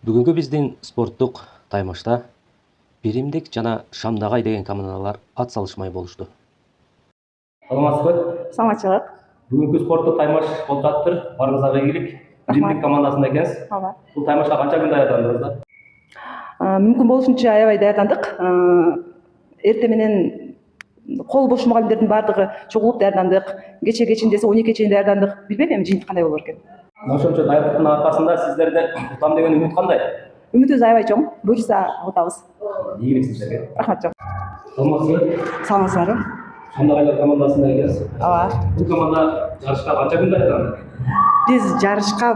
Бүгүнкү биздин спорттук таймашта Биримдик жана Шамдагай деген командалар ат салышмай болушту. Саламатсызбы? Саламатчылык. Бүгүнкү спорттук таймаш болуп жатыптыр. Баарыңызга ийгилик. Биримдик командасында экенсиз. Ооба. Бул таймашка канча күн даярдандыңыздар? Мүмкүн болушунча аябай даярдандык. Эртең менен кол бош мугалимдердин баардыгы чогулуп даярдандык. Кечин десе 12 чейин даярдандык. Билбейм эми жыйынтык кандай болор экен. Ошончо даярдыктын аркасында сиздерде утам деген үмүт кандай? Үмүтүбүз аябай чоң. Буюрса утабыз. Ийгилик сиздерге. Рахмат чоң. Саламатсызбы? Саламатсыздарбы? Шамдагайлар командасында экенсиз. Ооба. Бул команда жарышка канча күн даярданды?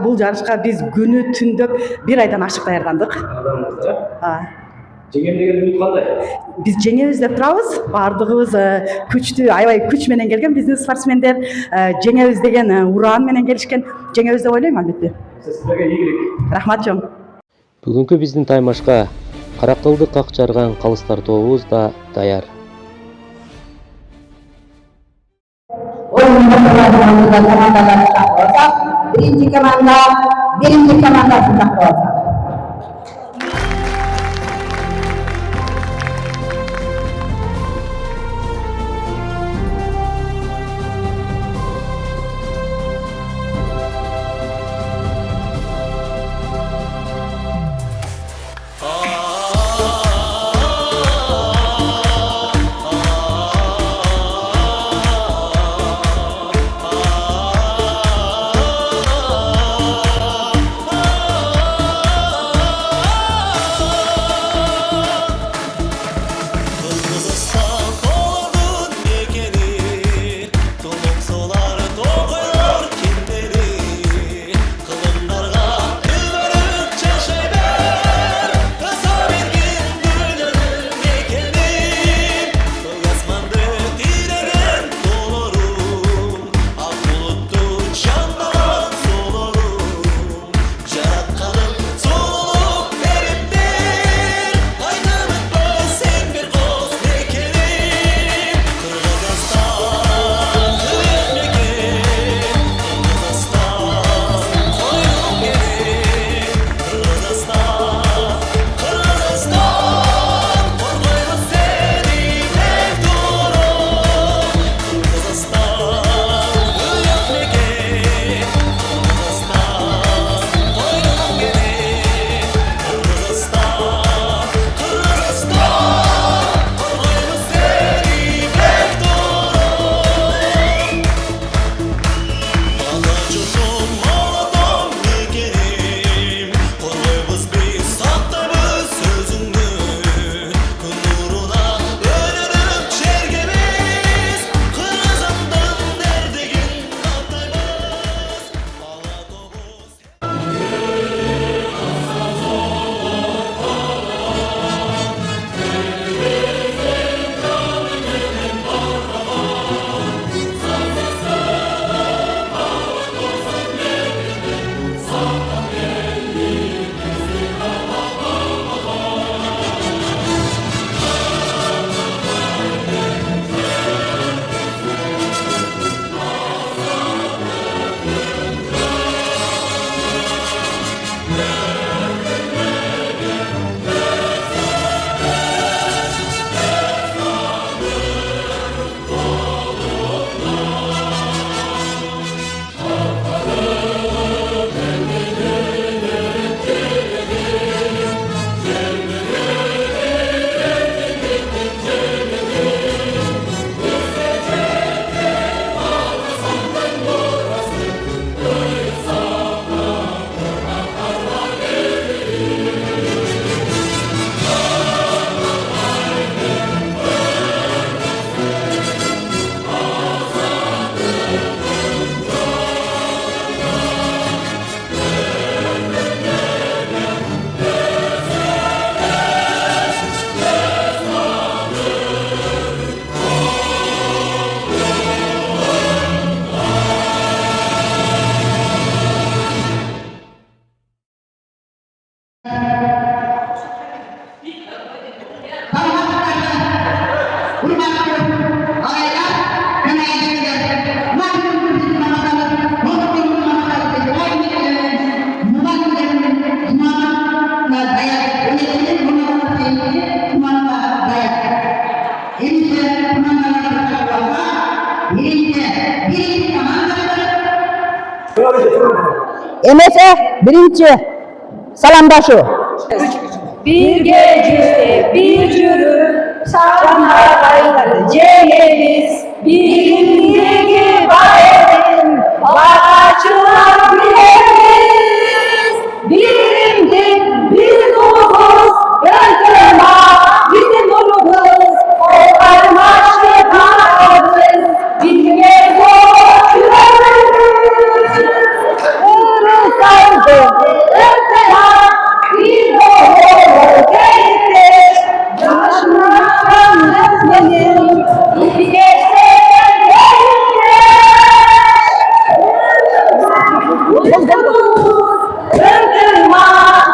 Бул жарышка биз күнү түндөп бир айдан ашык даярдандык. Жеңем деген үмүт кандай? Биз жеңебиз деп турабыз. Баардыгыбыз күчтүү, аябай күч менен келген биздин спортсмендер. Жеңебиз деген ураан менен келишкен. Жеңебиз деп ойлойм албетте. Сиздерге ийгилик. Рахмат чоң. Бүгүнкү биздин таймашка каракылды как жарган калыстар тобубуз да даяр. Командаlar olacak. Birinci komanda olacak. Emese birinci salamdaşуу. Bir gece bir cürüm şamda kaynadı cengiz. Birindeki bayredin bağaçlar bileriz. Birimdik bir nurumuz gönlüma bizim nurumuz. O karmaşık kanarız bilmez o çürümüz. Irısaldı ırtığa bir doğru değildir. Yaşlanmışım benim bir geçten Öldürma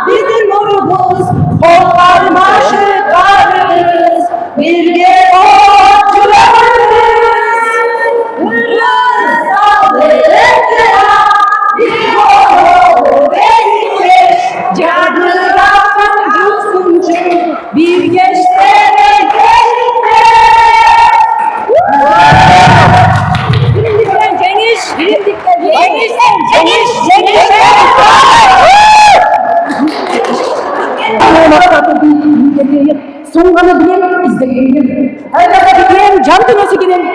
bizim nurumuz, kollar başı kararız, birge otururuz. Sağlıklığa bir oğlu benimdir, cadıraktan yosuncu bir geçtere Birindikten Cengiz, birindikten Cengiz. Soңғаны білем, іздегенім. Hayırlı bileyim, can dönesi gidelim.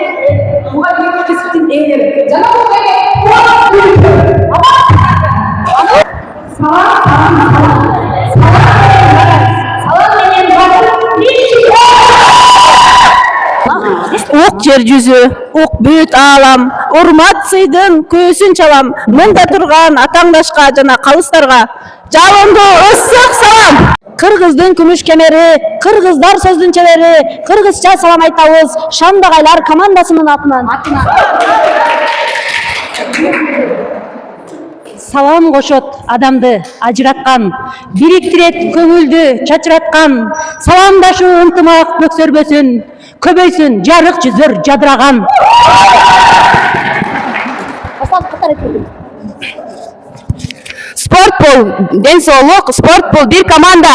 Buğa bir kısıtın eğilim. Canım o beni, buğa dönüyorum. Ук жер жүзү, ук бүт аалам, урмат сыйдын көсүн чалам. Мында турган атаңдашка жана калыстарга жалынды ысык салам. Кыргыздын күмүш кемери, кыргыздар сөздүн чебери, кыргызча салам айтабыз Шамдагайлар командасынын атынан. Салам кошот адамды ажыраткан, бириктирет көңүлдү чачыраткан. Саламдашуу ынтымак бөксөрбөсүн, көбөйсүн жарык жүздөр жадыраган. Спорт бул ден соолук, спорт бул бир команда.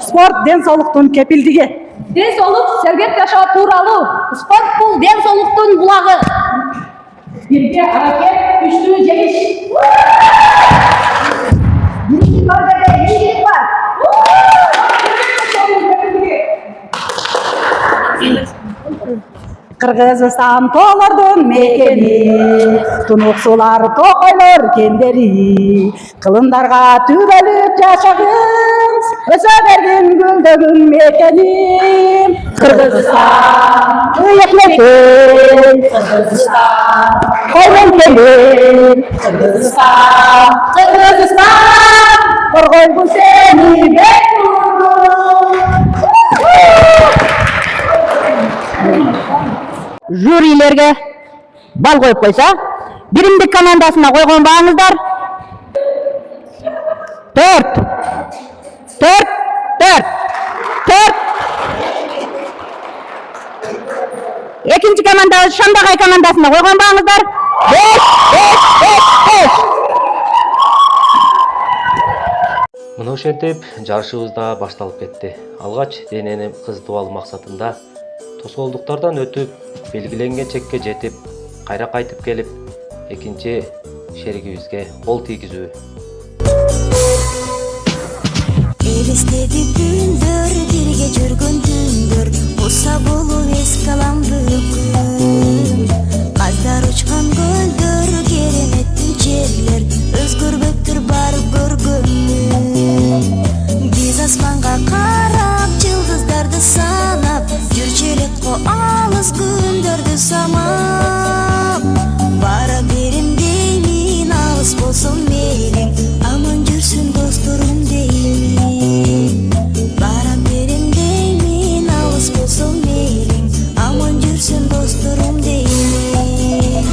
Spor den soğuklukun kepildigi. Den соолук сергек жашоо тууралуу. Спорт бул ден соолуктун булагы. Birge hareket, güçlü geliş. Birlik var ve iyilik var. Kırgızistan toğlardın mekeni, tunuk sular tokoylor kenderi, kılındarga tübelip yaşagız, ösöberdim güldөгün mekenim. Kırgızistan, ıyık meken, Kırgızistan, koyun kelin, Kırgızistan, Kırgızistan, korgoygu seni bekliyorum. Жюрилерге бал коюп койсо, биримдик командасына койгон бааңыздар 4. Экинчи командабыз Шамдагай командасына койгон бааңыздар 5. Мына ошентип жарышыбыз да башталып кетти. Алгач денени кызытып алуу максатында тоскоолдуктардан өтүп, белгиленген чекке жетип, кайра кайтып келип, экинчи шеригибизге кол тийгизүү. Элестеди күндөр, бирге жүргөн түндөр, болса болуп эске аламды күн. Каздар учкан көлдөр, кереметтүү жерлер, өзгөрбөктүр барып көргөнүм. Биз асманга карап, жылдыздарды санап, жүрчү элек го алыс күндөрдү самап. Бара берем деймин, алыс болсун мейлиң, аман жүрсүн досторум деймин. Бара берем деймин, алыс болсун мейлиң, аман жүрсүн досторум деймин.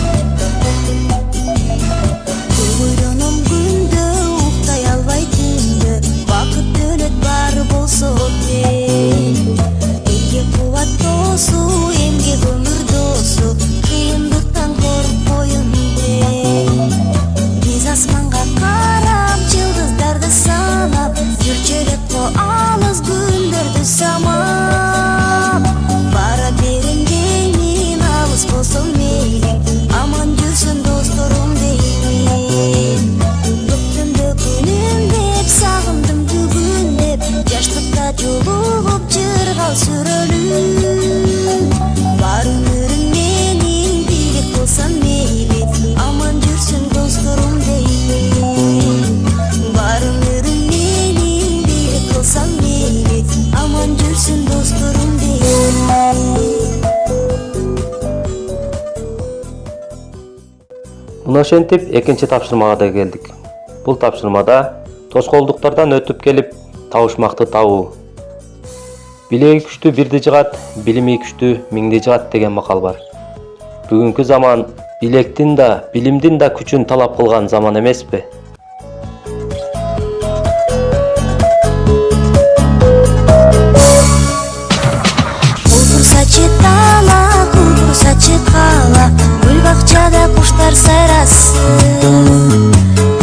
Мына ошентип экинчи тапшырмага да келдик. Бул тапшырмада тоскоолдуктардан өтүп келип табышмакты табуу. Билеги күчтүү бирди жыгат, билими күчтүү миңди жыгат деген макал бар. Бүгүнкү заман билектин да, билимдин да күчүн талап кылган заман эмеспи? Сачы кала, гүл бакчада куштар сайрасын.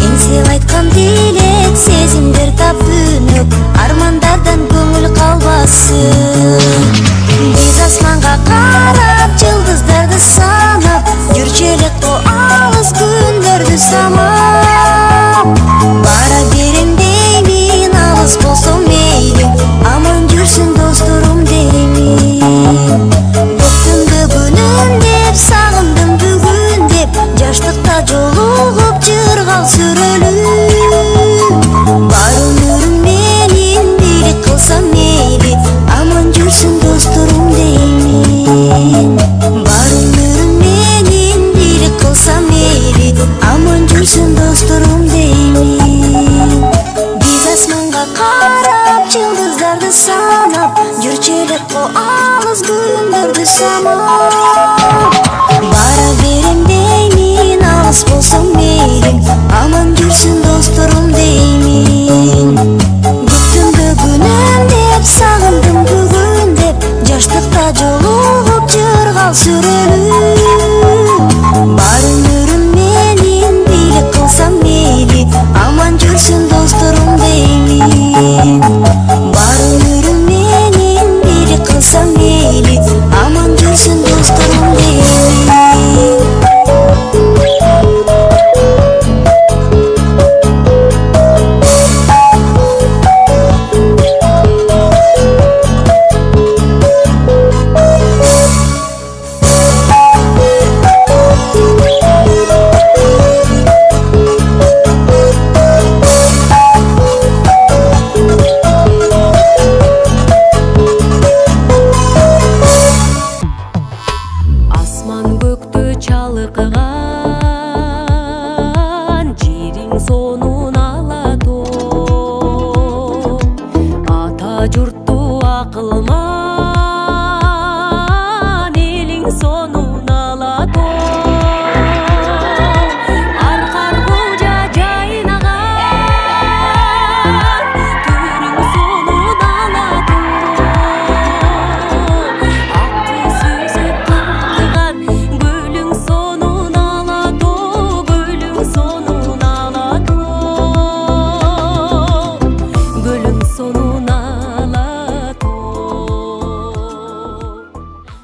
Эңсеп айткан тилек, сезимдер таптүнүк, армандардан көңүл калбасын. Биз асманга карап, жылдыздарды санап, жүрчү элек бу алыс күндөрдү самап. Бара берем деймин, алыс болсом мейли, аман жүрсүн досторум деймин. Сагындым бүгүн деп, жаштыкта жолугуп жыргал сүрөлүп. Бар өмүрүм менин бийлик кылсам мейли, аман жүрсүн досторум деймин. Бар өмүрүм менин бийлик кылсам мейли, аман жүрсүн досторум деймин. Биз асманга карап, жылдыздарды санап, жүрчү элек бу алыс күндөрдү самап. Бара берем деймин, алыс болсом мейлиң, аман жүрсүн досторум деймин. Күттүм бүгүнүм деп, сагындым бүгүн деп, жаштыкта жолугуп жыргал сүрөлүп. Бар өмүрүм менин бийлик кылсам мейли, аман жүрсүн досторум деймин. Бар өмүрүм менин бийлик кылсам мейли, аман жүрсүн досторум деймин.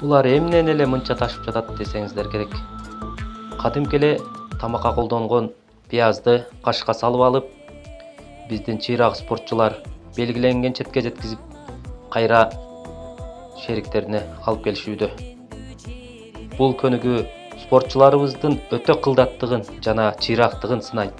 Булар эмнен эле мынча ташып жатат десеңиздер керек. Кадимки эле тамакка колдонгон пиязды кашка салып алып, биздин чыйрак спортчулар белгиленген четке жеткизип, кайра шериктерине алып келишүүдө. Бул көнүгүү спортчуларыбыздын өтө кылдаттыгын жана чыйрактыгын сынайт.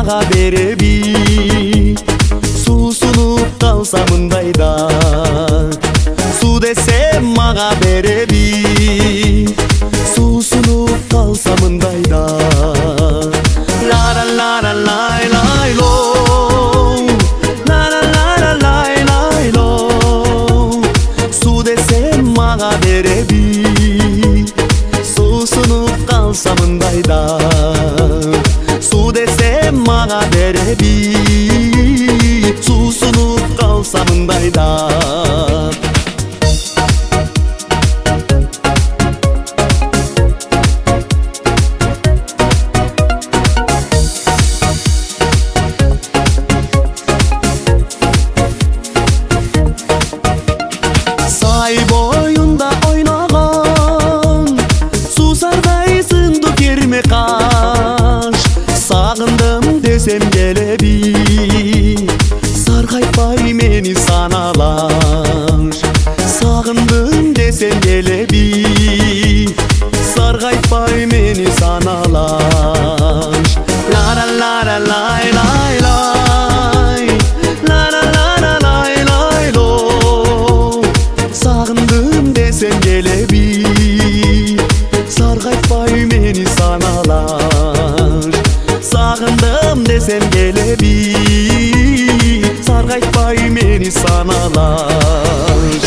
мага береби суусунуп калса мындайда суу десем мага береби суусунуп калса мындайда лара лара лай лай лоу лара лара лай лай лоу суу десем мага береби суусунуп калса мындайда суу десем мага береби суусунуп калса мындайда сай боюнда ойногон суусардай сынды керме каш сагындым десем келеби саргайтпай мени саналаш сагындым десем келеби саргайтпай мени саналаш лара лара лай лай лай лара лара лай лай лоу сагындым десем келеби саргайтпай мени саналаш сагындым десем келеби саргайтпай мени саналаш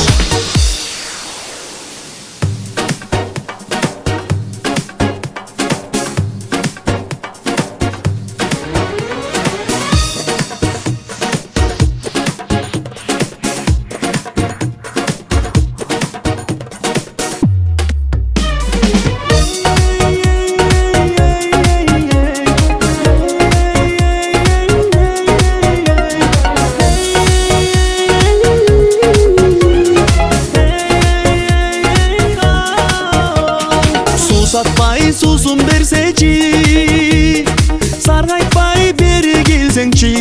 сатпай суусун берсечи саргайтпай бери келсеңчи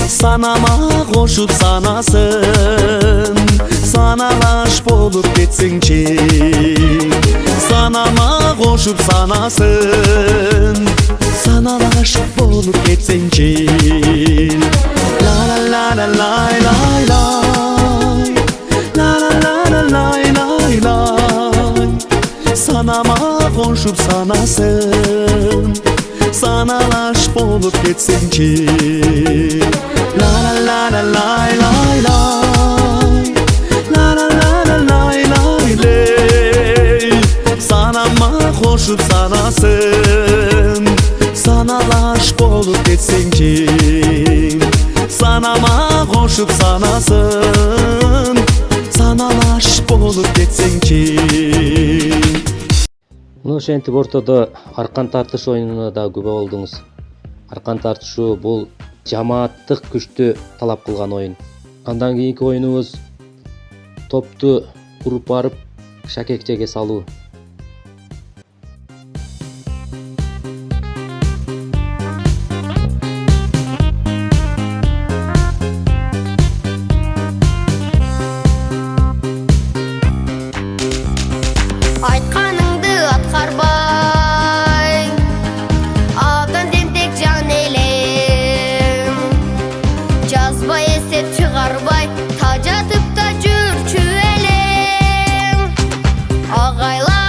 санама кошуп санасын саналаш болуп кетсеңчи санама кошуп санасын саналаш болуп кетсеңчи лара лара лай лай лай лара лара лай лай лай санама кошуп санасын саналаш болуп кетсеңчи лара лара лай лай лай лара лара лай лай лей санама кошуп санасын саналаш болуп кетсеңчи санама кошуп санасын саналаш болуп кетсеңчи Мына ошентип ортодо аркан тартыш оюнуна да күбө болдуңуз. Аркан тартышуу бул жамааттык күчтү талап кылган оюн. Андан кийинки оюнубуз топту уруп барып шакекчеге салуу. Айтканыңды аткарбай алдан тентек жан элем жазбай эсеп чыгарбай тажатып да жүрчү элем агайлар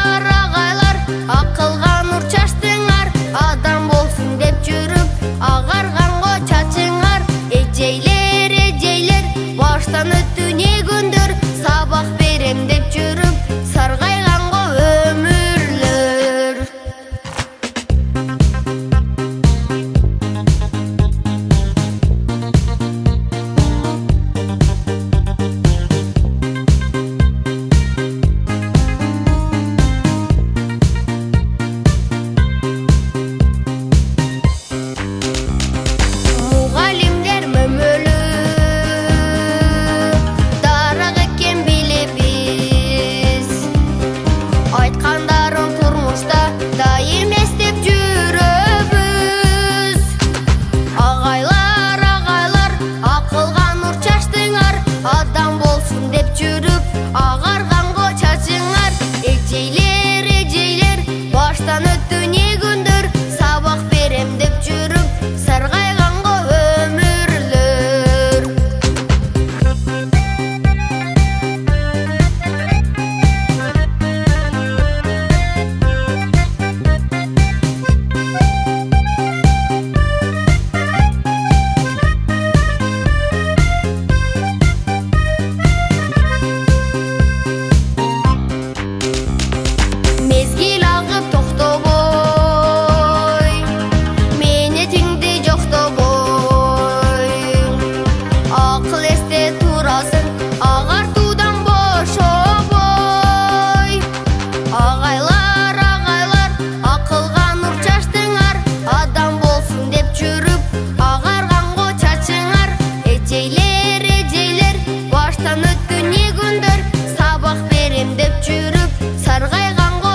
жүрүп агарганго чачыңар эжейлер эжейлер баштан өткөн не күндөр сабак берем деп жүрүп саргайганго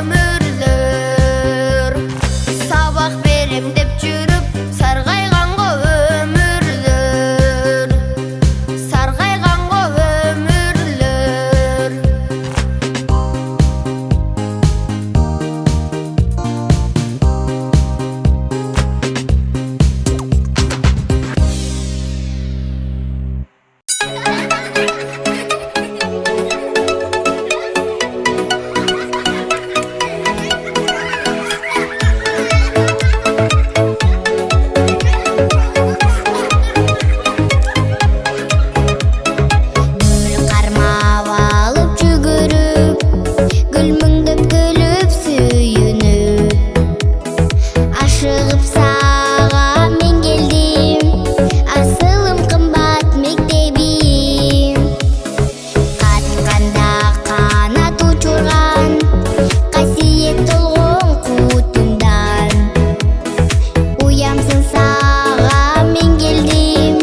өмүрлөр сабак берем деп жүрүп саргайганго өмүрлөр саргайганго өмүрлөр Gül karmap alıp жүгүрүп гүлмүңдөп күлүп сүйүнүп ашыгып сага мен келдим асылым кымбат мектебим катканда канат учурган касиет толгон кутумдан уямсың сага мен келдим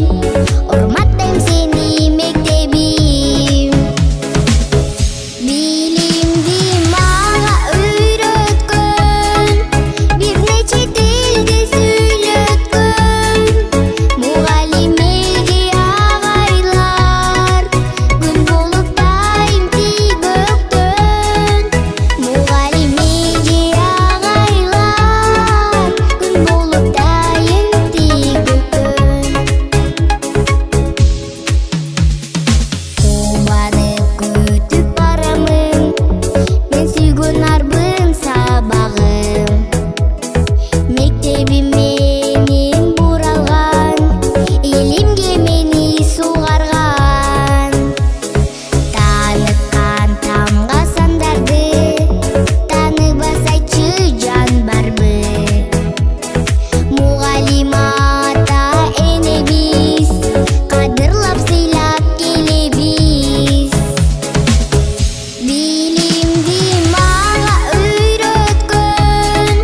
урматтайм сени мектебим билимди мага үйрөткөн бир нече тилди сүйлөткөн мугалимеге агайлар күн болуп дайым тигөктөн мугалимеге агайлар күн болуп дайым тигөктөн кубанып күтүп барамын мен сүйгөн арбын сабагым мектебим менин буралган элимге мени сугарган таныткан тамга сандарды тааныбас айтчы жан барбы мугалим ата энебиз кадырлап сыйлап келебиз билимди мага үйрөткөн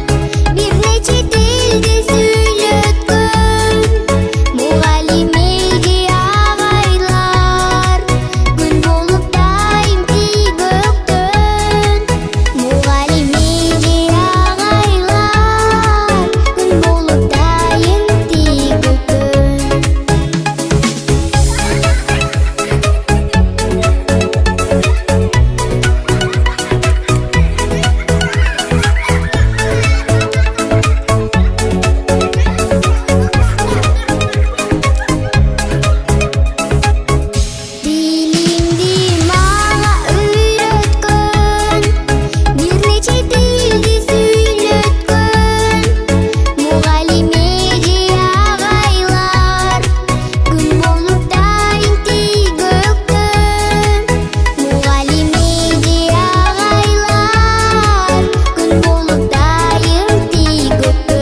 бир нече тилди сүйлөткөн мугалимеге агайлар күн болуп дайым тигөктөн мугалимеге агайлар күн болуп дайым тигөктөн билимди мага үйрөткөн бир нече тилди сүйлөткөн мугалимеге агайлар күн болуп дайым тигөктөн мугалимеге агайлар күн болуп дайым тигөктөн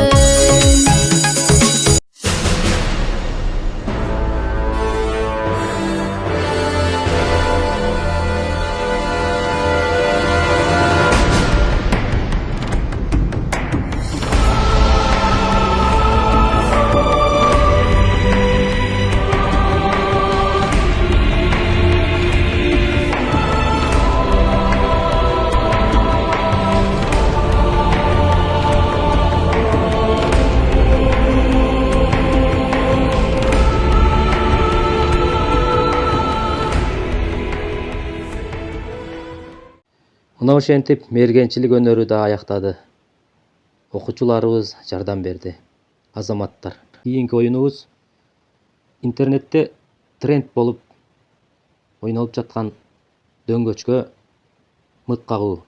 Мына ошентип мергенчилик өнөрү да аяктады. Окуучуларыбыз жардам берди. Азаматтар. Кийинки оюнубуз интернетте тренд болуп ойнолуп жаткан дөңгөчкө мык кагуу.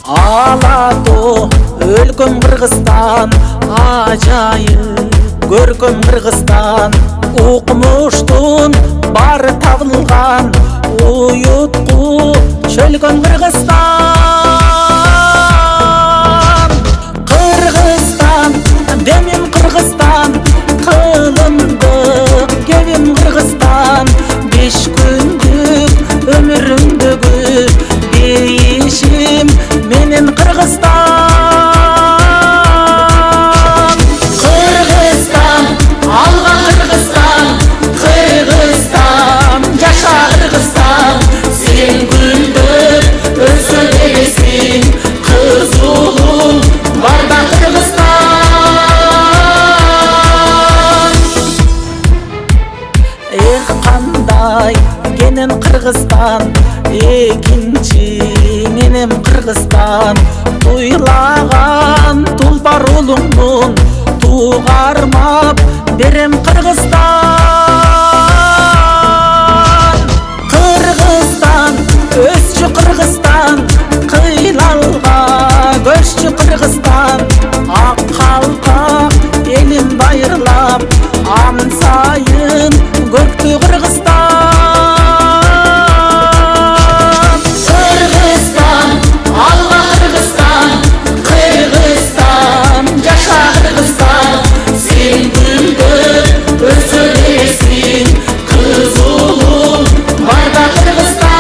Алато өлкөм Кыргызстан ажайып көркөм Кыргызстан укмуштун бары табылган уютку чөлгөн Кыргызстан Кыргызстан демим Кыргызстан кылымдык кебим Кыргызстан 5 күндүк өмүрүмдөгү бейишим менен Кыргызстан жолуңдун тугармап берем Кыргызстан. Кыргызстан өсчү Кыргызстан, кыйлалга көччү Кыргызстан. Ак калпак элин байырлап амын сайын көктү Кыргызстан. Кыргызстан, алга Кыргызстан, Кыргызстан, жаша Кыргызстан. Сен гүлдөп өсөлесиң, кыз улуң барда Кыргызстан.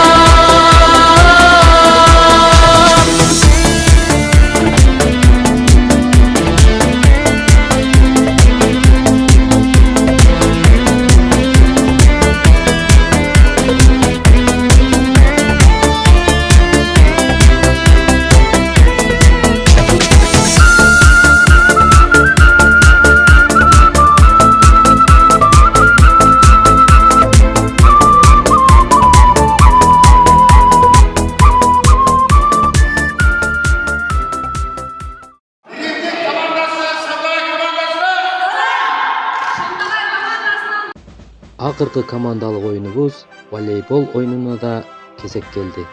Акыркы командалык оюнубуз волейбол оюнуна да кезек келди.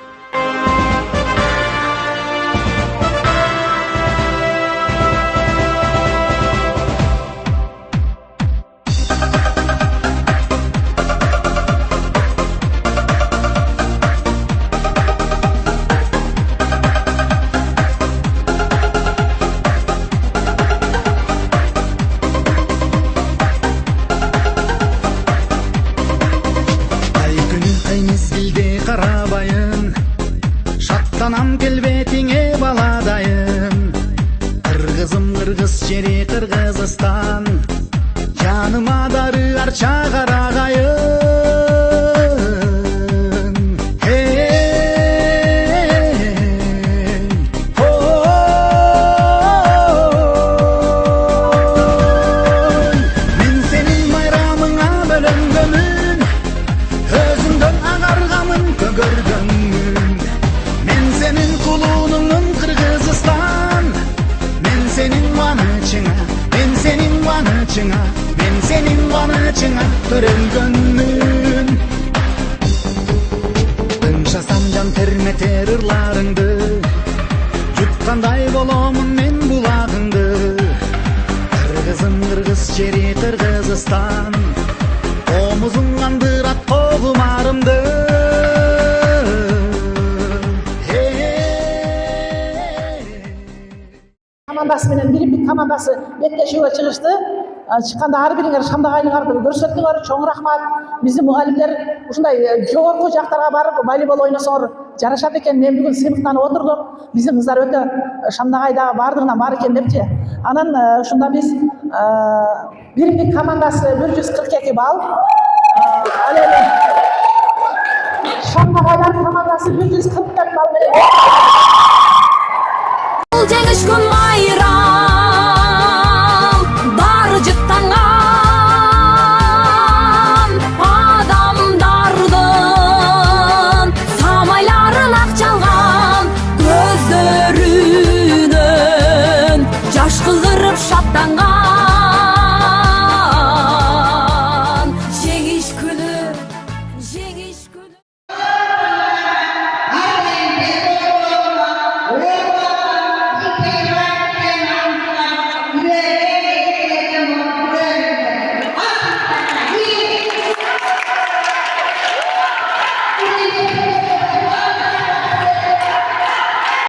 Карабайын, шаттанам келбетиңе баладайын. Кыргызым кыргыз жери Кыргызстан, жаныма дары арча карагайын. Мен сенин майрамыңа бөлөнгөнмүн, өзүңдөн агаргамын көгөргөнмүн. Мен сенин кулунуңмун Кыргызстан, мен сенин манычыңа, мен сенин манычыңа, мен сенин манычыңа төрөлгөнмүн. Ыңшасам жан терметер ырларыңды, жуткандай боломун мен булагыңды. Кыргызым кыргыз жери Кыргызстан, omuzun andırат koğumarımdı. Командасы менен биримдик командасы беттешүүгө чыгышты. Чыкканда ар бириңер шамдагайыңарды көрсөттүңөр. Чоң рахмат. Биздин мугалимдер ушундай жогорку жактарга барып волейбол ойносоңор жарашат экен. Мен бүгүн сыймыктанып отурдум. Биздин кыздар өтө Шамдагайдагы бардыгынан бар экен депчи. Анан ушунда биз биримдик командасы 142 балл. Ал эми Шамдагайдын командасы 144 балл менен. Бул жеңиш күн